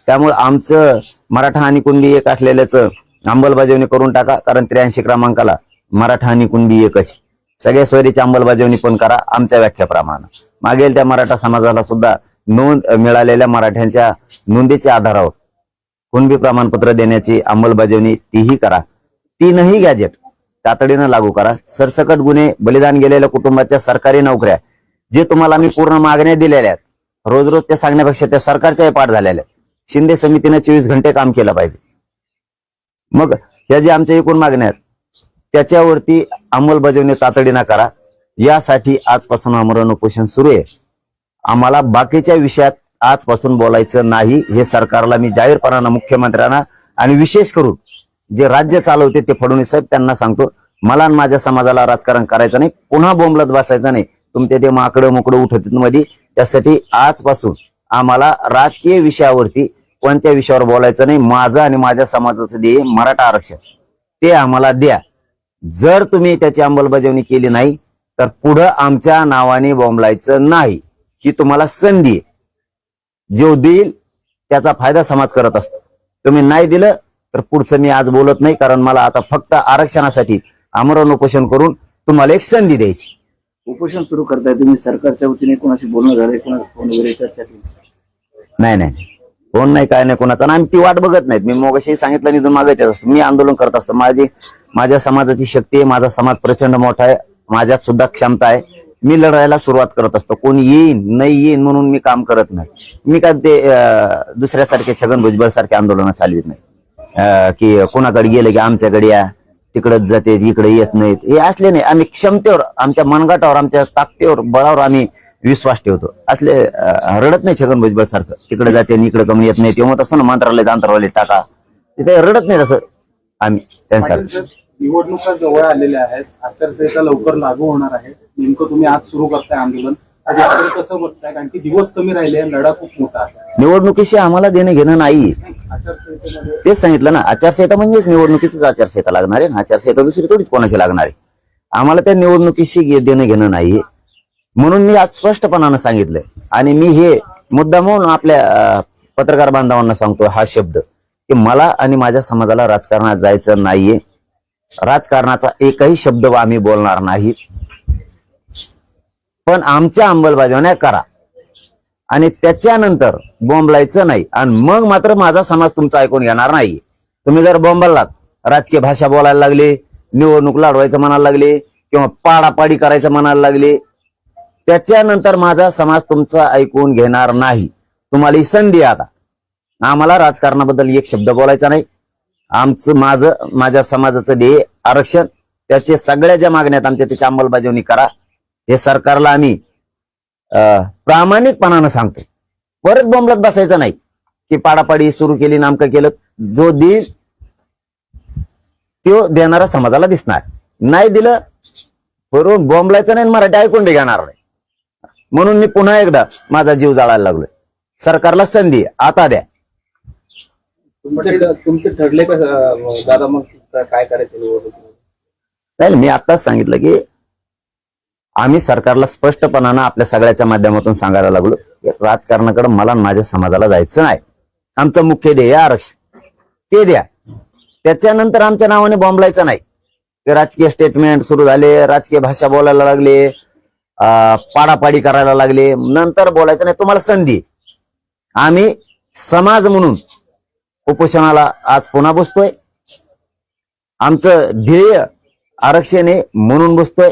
त्यामुळे आमचं मराठा आणि कुणबी एक असलेल्याच अंमलबजावणी करून टाका, कारण 83 क्रमांकाला मराठा आणि कुणबी एकच. सगळ्या सोयरीची अंमलबजावणी पण करा आमच्या व्याख्याप्रमाणे. मागेल त्या मराठा समाजाला सुद्धा नोंद मिळालेल्या मराठ्यांच्या नोंदीच्या आधारावर कुणबी प्रमाणपत्र देण्याची अंमलबजावणी तीही करा. 3ही गॅजेट तातडीनं लागू करा. सरसकट गुन्हे, बलिदान गेलेल्या कुटुंबाच्या सरकारी नोकऱ्या, जे तुम्हाला आम्ही पूर्ण मागण्या दिलेल्या आहेत, रोज रोज ते सांगण्यापेक्षा त्या सरकारच्याही पाठ झालेल्या आहेत. शिंदे समितीने 24 घंटे काम केलं पाहिजे. मग ह्या जे आमच्या एकूण मागण्या आहेत त्याच्यावरती अंमलबजावणी तातडीनं करा. यासाठी आजपासून आमरण उपोषण सुरू आहे. आम्हाला बाकीच्या विषयात आजपासून बोलायचं नाही, हे सरकारला मी जाहीरपणानं, मुख्यमंत्र्यांना आणि विशेष करून जे राज्य चालवते ते फडणवीस साहेब त्यांना सांगतो, मला आणि माझ्या समाजाला राजकारण करायचं नाही, पुन्हा बोंबलत बसायचं नाही. तुमचे ते माकडं मोकडं उठत मध्ये, त्यासाठी आजपासून आम्हाला राजकीय विषयावरती कोणत्या विषयावर बोलायचं नाही. माझं आणि माझ्या समाजाचं ध्येय मराठा आरक्षण, ते आम्हाला द्या. जर तुम्ही त्याची अंमलबजावणी केली नाही तर पुढं आमच्या नावाने बोंबलायचं नाही. ही तुम्हाला संधी आहे. जो देईल त्याचा फायदा समाज करत असतो. तुम्ही नाही दिलं तर पुढचं मी आज बोलत नाही, कारण मला आता फक्त आरक्षणासाठी आमरण उपोषण करून तुम्हाला एक संधी द्यायची. उपोषण सुरू करताय तुम्ही, सरकारच्या वतीने कोणाशी बोलणं झालंय, कोणाशी फोन वगैरे चर्चा केली? नाही, कोण नाही, काय नाही कोणाचा. आणि आम्ही ती वाट बघत नाहीत. मी मगाशी सांगितलं, निधून मागत असतो. मी आंदोलन करत असतो. माझ्या समाजाची शक्ती आहे, माझा समाज प्रचंड मोठा आहे, माझ्यात सुद्धा क्षमता आहे. मी लढायला सुरुवात करत असतो. कोण येईन नाही येईन म्हणून मी काम करत नाही. मी काय ते दुसऱ्यासारखे छगन भुजबळ सारखे आंदोलन चालवित नाही की कोणाकडे गेले की आमच्याकडे या, तिकडच जाते, इकडे येत नाहीत. हे असले नाही. आम्ही क्षमतेवर, आमच्या मनगटावर, आमच्या ताकदीवर, बळावर आम्ही विश्वास ठेवतो. असले रडत नाही छगन भुजबळ सारखं, तिकडे जाते आणि इकडे कमी येत नाही. तेव्हा तसं ना मंत्रालयात अंतरावले टाका, तिथे रडत नाही तसं आम्ही त्यांच्यासारखं. निवडणुका जवळ आलेल्या आहेत, आचारसंहिता लवकर लागू होणार आहे. नेमकं तुम्ही आज सुरू करताय आंदोलन, आज याकडे कसं बघताय? कारण की दिवस कमी राहिले, लढा खूप मोठा आहे. निवडणुकीशी आम्हाला देणं घेणं नाही, आचारसंहितेमध्ये तेच सांगितलं ना. आचारसंहिता म्हणजेच निवडणुकीचीच आचारसंहिता लागणार आहे ना. आचारसंहिता दुसरी थोडीच कोणाची लागणार आहे. आम्हाला त्या निवडणुकीशी देणं घेणं नाही, म्हणून मी आज स्पष्टपणानं सांगितलंय. आणि मी हे मुद्दा म्हणून आपल्या पत्रकार बांधवांना सांगतो हा शब्द, की मला आणि माझ्या समाजाला राजकारणात जायचं नाहीये. राजकारणाचा एकही शब्द आम्ही बोलणार नाही, पण आमच्या अंमलबजावण्या करा आणि त्याच्यानंतर बोंबलायचं नाही. आणि मग मात्र माझा समाज तुमचा ऐकून घेणार नाही. तुम्ही जर बोंबलात, राजकीय भाषा बोलायला लागले, निवडणूक लढवायचं म्हणायला लागले किंवा पाडापाडी करायचं म्हणायला लागले, त्याच्यानंतर माझा समाज तुमचा ऐकून घेणार नाही. तुम्हाला ही संधी आता. आम्हाला राजकारणाबद्दल एक शब्द बोलायचा नाही. माझ्या समाजाचं ध्येय आरक्षण, त्याचे सगळ्या ज्या मागण्यात आमच्या त्याची अंमलबजावणी करा. हे सरकारला आम्ही प्रामाणिकपणानं सांगतो. परत बोंबलत बसायचं नाही की पाडापाडी सुरू केली, नामकं केलं. जो देईल तो देणारा समाजाला दिसणार. नाही दिलं बरोबर बोंबलायचं नाही, मराठी ऐकून बी घेणार नाही. म्हणून मी पुन्हा एकदा माझा जीव जाळायला लागलोय. सरकारला संधी आता द्या. तुमचं ठरले का दादा, मग काय करायचं निवडणुकीमध्ये? नाही, मी आताच सांगितलं की आम्ही सरकारला स्पष्टपणानं आपल्या सगळ्याच्या माध्यमातून सांगायला लागलो की राजकारणाकडे मला आणि माझ्या समाजाला जायचं नाही. आमचं मुख्य ध्येय आरक्षण, ते द्या. त्याच्यानंतर आमच्या नावाने बोंबलायचं नाही. ते राजकीय स्टेटमेंट सुरू झाले, राजकीय भाषा बोलायला लागले, पाडापाडी करायला लागले, नंतर बोलायचं नाही. तुम्हाला संधी. आम्ही समाज म्हणून उपोषणाला आज पुन्हा बसतोय. आमचं ध्येय आरक्षण आहे म्हणून बसतोय.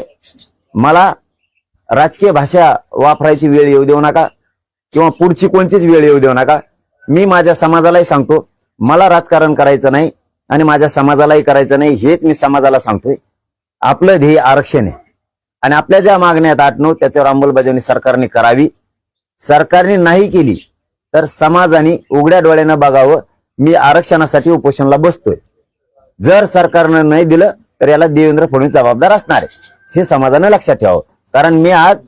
मला राजकीय भाषा वापरायची वेळ येऊ देऊ नका किंवा पुढची कोणतीच वेळ येऊ देऊ नका. मी माझ्या समाजालाही सांगतो, मला राजकारण करायचं नाही आणि माझ्या समाजालाही करायचं नाही. हेच मी समाजाला सांगतोय. आपलं ध्येय आरक्षण आहे आणि आपल्या ज्या मागण्या आहेत 8-9 त्याच्यावर अंमलबजावणी सरकारने करावी. सरकारने नाही केली तर समाजाने उघड्या डोळ्यानं बघावं. मी आरक्षणासाठी उपोषणाला बसतोय. जर सरकारनं नाही दिलं तर याला देवेंद्र फडणवीस जबाबदार असणार आहे, हे समाजानं लक्षात ठेवावं. कारण मी आज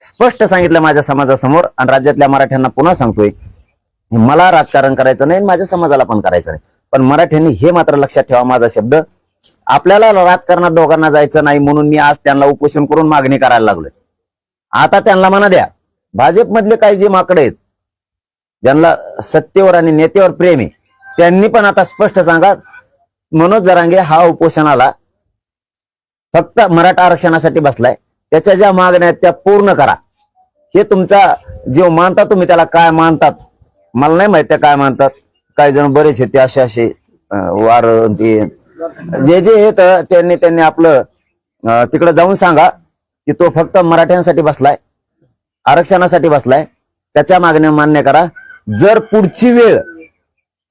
स्पष्ट सांगितलं माझ्या समाजासमोर आणि राज्यातल्या मराठ्यांना पुन्हा सांगतोय, मला राजकारण करायचं नाही, माझ्या समाजाला पण करायचं नाही. पण मराठ्यांनी हे मात्र लक्षात ठेवा, माझा शब्द, आपल्याला राजकारणात दोघांना जायचं नाही म्हणून मी आज त्यांना उपोषण करून मागणी करायला लागलोय. आता त्यांना म्हणा द्या, भाजपमधले काही जे माकडे आहेत, ज्यांना सत्तेवर आणि नेत्यावर प्रेम आहे, त्यांनी पण आता स्पष्ट सांगा, मनोज जरांगे हा उपोषणाला फक्त मराठा आरक्षणासाठी बसलाय, त्याच्या ज्या मागण्या आहेत त्या पूर्ण करा. हे तुमचा जीव मानता तुम्ही, त्याला काय मानतात मला नाही माहिती काय मानतात. काही जण बरेच होते असे वार ते जे आहेत, त्यांनी आपलं तिकडे जाऊन सांगा की तो फक्त मराठ्यांसाठी बसलाय, आरक्षणासाठी बसलाय, त्याच्या मागण्या मान्य करा. जर पुढची वेळ,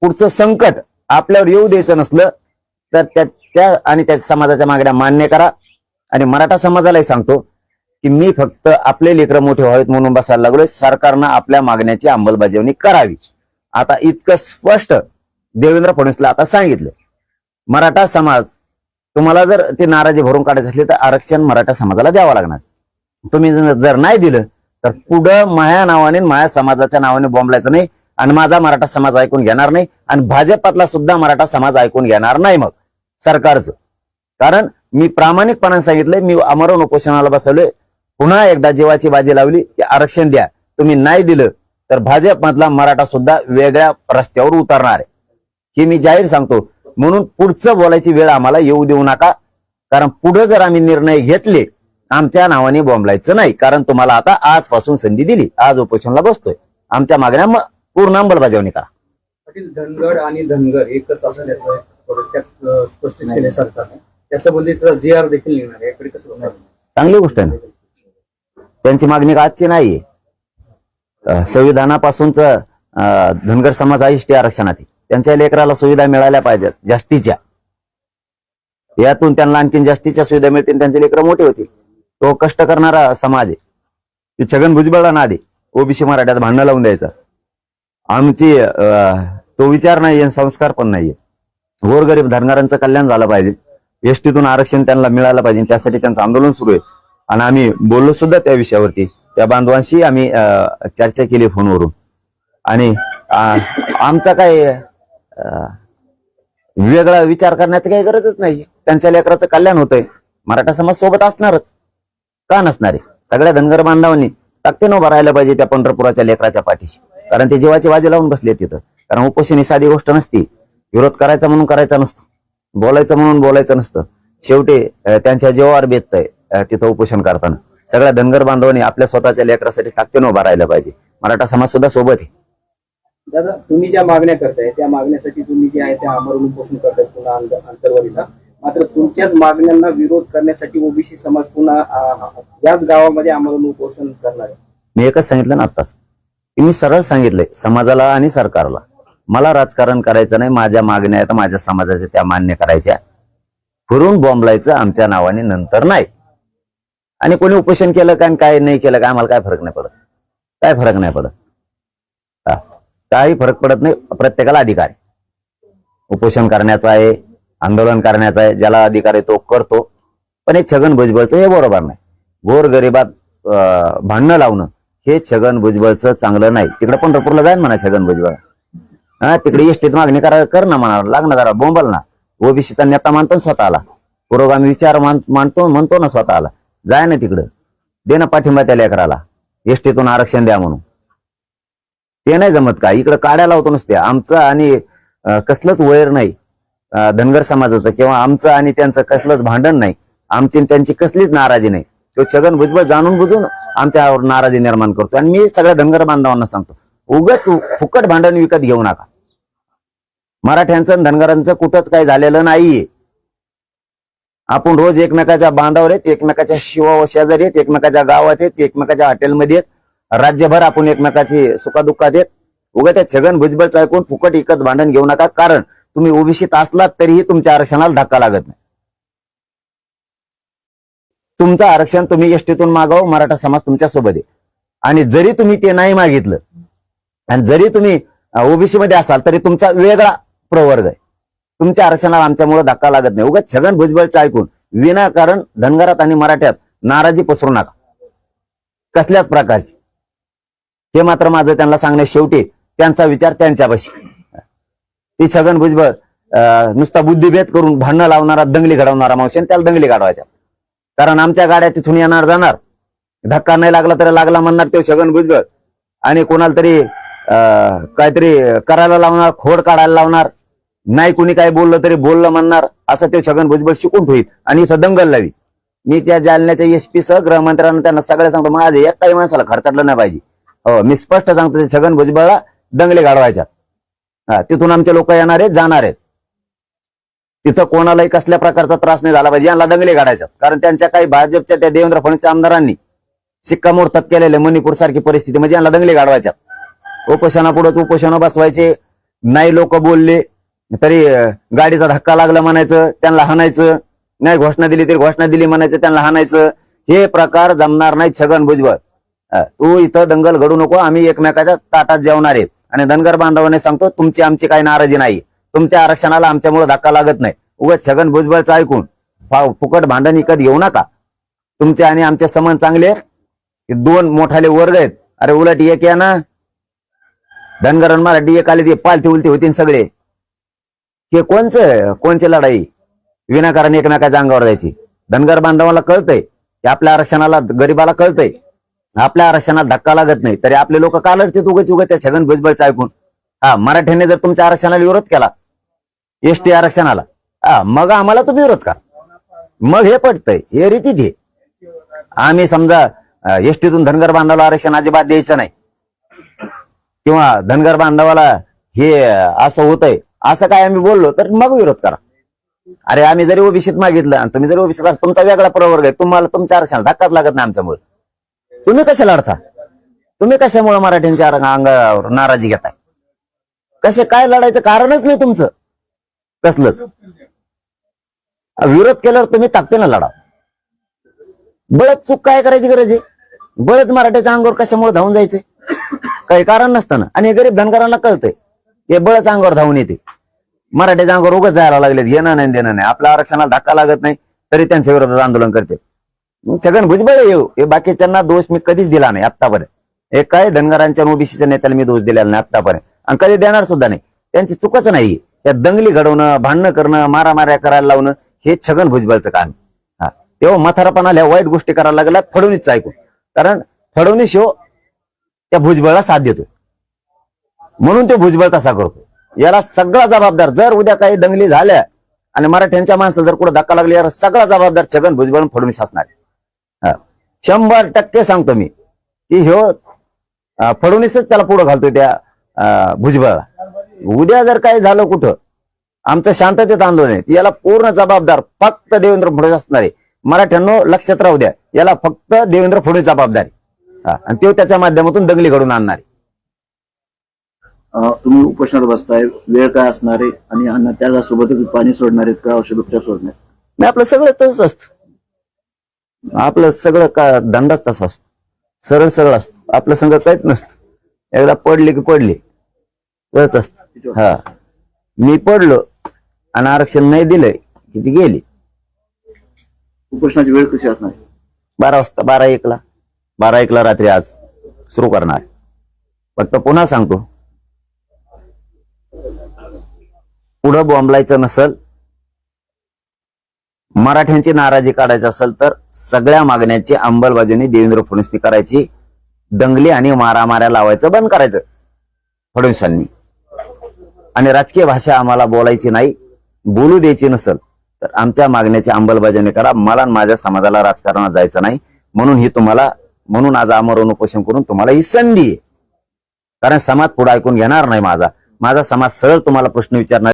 पुढचं संकट आपल्यावर येऊ द्यायचं नसलं तर त्याच्या आणि त्या समाजाच्या मागण्या मान्य करा. आणि मराठा समाजालाही सांगतो की मी फक्त आपले लेकरं मोठे व्हावेत म्हणून बसायला लागलोय, सरकारनं आपल्या मागण्याची अंमलबजावणी करावी. आता इतकं स्पष्ट देवेंद्र फडणवीसला आता सांगितलं. मराठा समाज, तुम्हाला जर ती नाराजी भरून काढायची असली तर आरक्षण मराठा समाजाला द्यावं लागणार. तुम्ही जर नाही दिलं तर पुढं माझ्या नावाने, माझ्या समाजाच्या नावाने बोंबलायचं नाही आणि माझा मराठा समाज ऐकून घेणार नाही आणि भाजपातला सुद्धा मराठा समाज ऐकून घेणार नाही मग सरकारचं. कारण मी प्रामाणिकपणाने सांगितलंय, मी आमरण उपोषणाला बसवले, पुन्हा एकदा जीवाची बाजी लावली की आरक्षण द्या. तुम्ही नाही दिलं तर भाजपमधला मराठा सुद्धा वेगळ्या रस्त्यावर उतरणार आहे, हे मी जाहीर सांगतो. म्हणून पुढचं बोलायची वेळ आम्हाला येऊ देऊ नका, कारण पुढे जर आम्ही निर्णय घेतले, आमच्या नावाने बोंबलायचं नाही. कारण तुम्हाला आता आजपासून संधी दिली, आज उपोषणाला बसतोय, आमच्या मागण्या पूर्ण अंमलबजावणी करा. पाटील, धनगड आणि धनगर एकच असल्याचं थोडक्यात स्पष्ट केले सरकारने, त्यासंबंधीचा GR देखील निघणार आहे, याकडे कसं बघणार? चांगली गोष्ट आहे ना. त्यांची मागणी आजची नाहीये. संविधानापासूनच धनगर समाज एसटी आरक्षणात आहे. त्यांच्या लेकराला सुविधा मिळाल्या पाहिजेत जास्तीच्या, यातून त्यांना आणखीन जास्तीच्या सुविधा मिळतील, त्यांचे लेकरं मोठे होतील. तो कष्ट करणारा समाज आहे. ते छगन भुजबळला ना दे ओबीसी मराठ्यात भांडणं लावून द्यायचं, आमची तो विचार नाहीये, संस्कार पण नाहीये. गोरगरीब धनगरांचं कल्याण झालं पाहिजे, एसटीतून आरक्षण त्यांना मिळालं पाहिजे, त्यासाठी त्यांचं आंदोलन सुरू आहे. आणि आम्ही बोललो सुद्धा त्या विषयावरती, त्या बांधवांशी आम्ही चर्चा केली फोनवरून. आणि आमचा काय वेगळा विचार करण्याची काही गरजच नाही. त्यांच्या लेकराचं कल्याण होतंय, मराठा समाज सोबत असणारच, का नसणार आहे. सगळ्या धनगर बांधवांनी ताकदीनं उभं राहायला पाहिजे त्या पंढरपुराच्या लेकराच्या पाठीशी, कारण ते जीवाची बाजी लावून बसले तिथं. कारण उपोषण ही साधी गोष्ट नसती, विरोध करायचा म्हणून करायचा नसतो, बोलायचं म्हणून बोलायचं नसतं. शेवटी त्यांच्या जीवावर बेततंय तिथं उपोषण करताना. सगळ्या धनगर बांधवांनी आपल्या स्वतःच्या लेकरासाठी ताकदीनं उभा राहायला पाहिजे. मराठा समाज सुद्धा सोबत आहे. दादा, तुम्ही ज्या मागण्या करताय त्या मागण्यासाठी तुम्ही जे आहे त्या आमरण उपोषण करताय पुन्हा आंतरवालीला, मात्र तुमच्याच मागण्यांना विरोध करण्यासाठी ओबीसी समाज पुन्हा याच गावामध्ये आमरण उपोषण करणार आहे. मी एकच सांगितलं ना आत्ताच, की मी सरळ सांगितलंय समाजाला आणि सरकारला, मला राजकारण करायचं नाही, माझ्या मागण्या आहेत माझ्या समाजाच्या त्या मान्य करायच्या, फिरून बॉम्बलायचं आमच्या नावाने नंतर नाही. आणि कोणी उपोषण केलं काय काय नाही केलं काय आम्हाला काय फरक नाही पडत, काय फरक नाही पडत, काही फरक पडत नाही. प्रत्येकाला अधिकार आहे उपोषण करण्याचा आहे, आंदोलन करण्याचा आहे, ज्याला अधिकार आहे तो करतो. पण हे छगन भुजबळचं हे बरोबर नाही. गोरगरिबात भांडणं लावणं हे छगन भुजबळचं चांगलं नाही. तिकडे पंढरपूरला जाईन म्हणा छगन भुजबळ, तिकडे एसटीत मागणी कर ना म्हणा, लागणार जरा बोंबल ना. ओबीसीचा नेता मानतो स्वतःला, पुरोगामी विचार म्हणतो ना स्वतःला, जाय ना तिकडं, दे ना पाठिंबा त्या लेकराला, एसटीतून आरक्षण द्या म्हणून. ते नाही जमत का? इकडे काड्या लावतो नसते. आमचं आणि कसलंच वैर नाही धनगर समाजाचं, किंवा आमचं आणि त्यांचं कसलंच भांडण नाही, आमची त्यांची कसलीच नाराजी नाही. तो छगन भुजबळ जाणून बुजून आमच्यावर नाराजी निर्माण करतो. आणि मी सगळ्या धनगर बांधवांना सांगतो, उगाच फुकट भांडण विकत घेऊ नका. मराठ्यांचं धनगरांचं कुठंच काही झालेलं नाहीये. आपण रोज एकमेकाच्या बांधावर आहेत, एकमेकाच्या शिवा शेजारी आहेत, एकमेकाच्या गावात आहेत, एकमेकाच्या हॉटेलमध्ये आहेत, राज्यभर आपण एकमेकाची सुखादुःखात आहेत. उगा त्या छगन भुजबळचं ऐकून फुकट विकत भांडण घेऊ नका. कारण तुम्ही ओबीसीत असलात तरीही तुमच्या आरक्षणाला धक्का लागत नाही. तुमचं आरक्षण तुम्ही एसटीतून मागावं, मराठा समाज तुमच्या सोबत आहे. आणि जरी तुम्ही ते नाही मागितलं आणि जरी तुम्ही ओबीसी मध्ये असाल तरी तुमचा वेगळा प्रवर्ग आहे, तुमच्या आरक्षणाला आमच्यामुळे धक्का लागत नाही. उगाच छगन भुजबळचं ऐकून विनाकारण धनगरात आणि मराठ्यात नाराजी पसरू नका. कसल्याच प्रकारची. हे मात्र माझं त्यांना सांगणे, शेवटी त्यांचा विचार त्यांच्यापाशी. ती छगन भुजबळ नुसता बुद्धिभेद करून भांडणं लावणारा, दंगली घडवणारा मावशी, आणि त्याला दंगली घडवायच्या. कारण आमच्या गाड्या तिथून येणार जाणार, धक्का नाही लागला तरी लागला म्हणणार तो छगन भुजबळ, आणि कोणाला तरी काहीतरी करायला लावणार, खोड काढायला लावणार, नाही कुणी काय बोललं तरी बोललं म्हणणार, असं ते छगन भुजबळ शिकून ठेईल आणि इथं दंगल लावी. मी त्या जालन्याच्या एसपी सह गृहमंत्र्यांना त्यांना सगळ्या सांगतो, माझं एकाही माणसाला खर्चाटलं नाही पाहिजे. हो, मी स्पष्ट सांगतो, ते छगन भुजबळला दंगली घडवायच्या. तिथून आमचे लोक येणार आहेत, जाणार आहेत. तिथं कोणालाही कसल्या प्रकारचा त्रास नाही झाला पाहिजे, यांना दंगली काढायच्या. कारण त्यांच्या काही भाजपच्या त्या देवेंद्र फडणवीस आमदारांनी शिक्कामोर्तब केलेले मणिपूर सारखी परिस्थिती, म्हणजे यांना दंगली काढवायच्या. उपोषणापुढेच उपोषण बसवायचे, नाही लोक बोलले तरी गाडीचा धक्का लागला म्हणायचं, त्यांना हाणायचं, नाही घोषणा दिली तरी घोषणा दिली म्हणायचं, त्यांना हाणायचं. हे प्रकार जमणार नाही छगन भुजबळ. तू इथं दंगल घडू नको, आम्ही एकमेकाच्या ताटात जेवणार आहेत. आणि धनगर बांधवांनी सांगतो, तुमची आमची काही नाराजी नाही, तुमच्या आरक्षणाला आमच्यामुळे धक्का लागत नाही. उगाच छगन भुजबळचं ऐकून फुकट भांडण विकत घेऊ नका. तुमचे आणि आमचे संबंध चांगले, दोन मोठाले वर्ग आहेत. अरे उलट एक या ना, धनगर आणि मराठी एक आले, ते पालती उलती होती सगळे. हे कोणचे लढाई विनाकारण एकमेकाच्या अंगावर जायची. धनगर बांधवाला कळतंय की आपल्या आरक्षणाला, गरीबाला कळतंय आपल्या आरक्षणाला धक्का लागत नाही, तरी आपले लोक का लढते उगाच त्या छगन भुजबळचं ऐकून. मराठ्यांनी जर तुमच्या आरक्षणाला विरोध केला, एसटी आरक्षणाला, मग आम्हाला तुम्ही विरोध का, मग हे पटतंय, हे रीतीत हे. आम्ही समजा एसटीतून धनगर बांधवाला आरक्षण अजिबात द्यायचं नाही, किंवा धनगर बांधवाला हे असं होतंय असं काय आम्ही बोललो तर मग विरोध करा. अरे आम्ही जरी ओबीसीत मागितलं आणि तुम्ही जरी ओबीसीत, तुमचा वेगळा प्रवर्ग आहे, तुम्हाला तुमच्या आरक्षणाला धक्काच लागत नाही आमच्यामुळे. तुम्ही कसे लढता, तुम्ही कशामुळे मराठ्यांच्या अंगावर नाराजी घेताय, कसे काय लढायचं कारणच नाही तुमचं कसलंच. विरोध केल्यावर तुम्ही ताकदीनं लढा. बळच चूक काय करायची गरज आहे, बळच मराठ्याच्या अंगावर कशामुळे धावून जायचे, काही कारण नसताना. आणि हे गरीब धनगरांना कळतंय, हे बळच अंगावर धावून येते. मराठ्याच्या अंगावर उगाच जायला लागले, घेणं नाही देणं नाही, आपल्या आरक्षणाला धक्का लागत नाही तरी त्यांच्या विरोधात आंदोलन करते. छगन भुजबळ येऊ, हे बाकीच्यांना दोष मी कधीच दिला नाही आतापर्यंत. हे काय धनगरांच्या ओबीसीच्या नेत्याला मी दोष दिलेला नाही आतापर्यंत, आणि कधी देणार सुद्धा नाही. त्यांची चुकच नाही. या दंगली घडवणं, भांडणं करणं, मारामाऱ्या करायला लावणं, हे छगन भुजबळचं काम. तेव्हा म्हातारापणाला वाईट गोष्टी करायला लागल्या फडणवीसचं ऐकून. कारण फडणवीस त्या भुजबळला साथ देतो, म्हणून तो भुजबळ तसा करतो. याला सगळा जबाबदार, जर उद्या काही दंगली झाल्या आणि मराठ्यांच्या माणसं जर कुठे धक्का लागले, याला सगळा जबाबदार छगन भुजबळ आणि फडणवीस असणार. 100% सांगतो मी की फडणवीसच त्याला पुढे घालतोय त्या भुजबळला. उद्या जर काही झालं कुठं, आमचं शांततेत आंदोलन आहे, याला पूर्ण जबाबदार फक्त देवेंद्र फडणवीस असणार आहे. मराठ्यांनो लक्षात राहू द्या, याला फक्त देवेंद्र फडणवीस जबाबदार आहे, आणि तो त्याच्या माध्यमातून दंगली घडून आणणार आहे. तुम्ही उपोषणाला बसताय, वेळ काय असणार आहे, आणि अन्न त्याच्यासोबत पाणी सोडणार आहेत का, औषध उपचार सोडणार? नाही, आपलं सगळं तसंच असतं. आपलं सगळं का धंदाच तसा असतो, सरळ सरळ असतो. आपलं संघ काहीच नसतं, एकदा पडले की पडले तसंच असतं. मी पडलो आणि आरक्षण नाही दिलंय की ती गेली. उपोषणाची वेळ कशी असणार? 12 वाजता, 12-1ला रात्री आज सुरू करणार. फक्त पुन्हा सांगतो, पुढं बॉम्बलायचं नसल, मराठ्यांची नाराजी काढायची असेल तर सगळ्या मागण्यांची अंमलबजावणी देवेंद्र फडणवीस करायची. दंगली आणि मारामाऱ्या लावायचं बंद करायचं फडणवीसांनी. आणि राजकीय भाषा आम्हाला बोलायची नाही, बोलू द्यायची नसेल तर आमच्या मागण्याची अंमलबजावणी करा. मला आणि माझ्या समाजाला राजकारणात जायचं नाही, म्हणून आज आमरण उपोषण करून तुम्हाला ही संधी आहे. कारण समाज पुढे ऐकून घेणार नाही. माझा समाज सरळ तुम्हाला प्रश्न विचारणार.